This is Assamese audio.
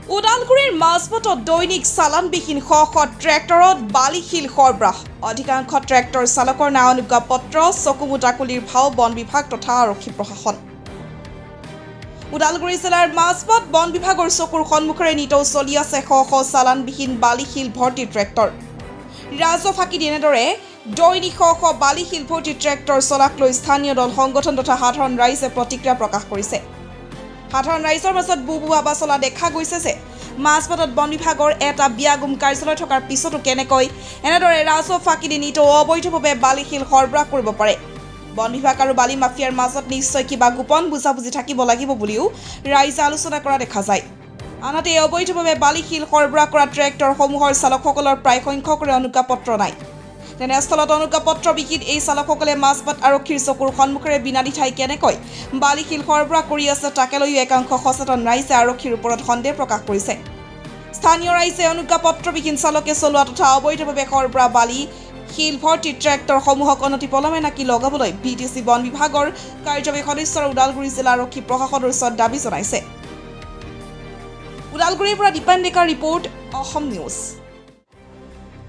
ওদালগুৰিৰ মাজপথত দৈনিক চালানবিহীন শ শ ট্ৰেক্টৰত বালিশিল সৰবৰাহ অধিকাংশ ট্ৰেক্টৰ চালকৰ নাম অনুজ্ঞাপত্ৰ চকুমুটাকুলিৰ ভাও বন বিভাগ তথা আৰক্ষী প্ৰশাসন ওদালগুৰি জিলাৰ মাজপথ বন বিভাগৰ চকুৰ সন্মুখৰে নিতৌ চলি আছে শ শ চালানবিহীন বালিশিল ভৰ্তি ট্ৰেক্টৰ ৰাজহ ফাঁকি এনেদৰে দৈনিক শ শ বালিশিল ভৰ্তি ট্ৰেক্টৰ চলাক লৈ স্থানীয় দল সংগঠন তথা সাধাৰণ ৰাইজে প্ৰতিক্ৰিয়া প্ৰকাশ কৰিছে সাধাৰণ ৰাইজৰ মাজত বুবুৱাবা চলা দেখা গৈছে যে মাজপথত বন বিভাগৰ এটা বিয়াগুম কাৰ্যালয় থকাৰ পিছতো কেনেকৈ এনেদৰে ৰাজহ ফাঁকি দি নিতৌ অবৈধভাৱে বালিশিল সৰবৰাহ কৰিব পাৰে বন বিভাগ আৰু বালি মাফিয়াৰ মাজত নিশ্চয় কিবা গোপন বুজাবুজি থাকিব লাগিব বুলিও ৰাইজে আলোচনা কৰা দেখা যায় আনহাতে অবৈধভাৱে বালিশিল সৰবৰাহ কৰা ট্ৰেক্টৰসমূহৰ চালকসকলৰ প্ৰায় সংখ্যকৰে অনুজ্ঞাপত্ৰ নাই তেনেস্থলত অনুজ্ঞাপত্ৰবিহীন এই চালকসকলে মাজপথ আৰক্ষীৰ চকুৰ সন্মুখেৰে বিনাদি ঠাই কেনেকৈ বালিশিল সৰবৰাহ কৰি আছে তাকে লৈ একাংশ সচেতন ৰাইজে আৰক্ষীৰ ওপৰত সন্দেহ প্ৰকাশ কৰিছে স্থানীয় ৰাইজে অনুজ্ঞাপত্ৰবিহীন চালকে চলোৱা তথা অবৈধভাৱে সৰবৰাহ বালিশিল ভৰ্তি ট্ৰেক্টৰসমূহক অনতিপলমে নাকি লগাবলৈ বিটিচি বন বিভাগৰ কাৰ্যবাহী সদস্যৰ ওদালগুৰি জিলা আৰক্ষী প্ৰশাসনৰ ওচৰত দাবী জনাইছে ওদালগুৰিৰ পৰা দীপান ডেকাৰ ৰিপৰ্ট অসম নিউজ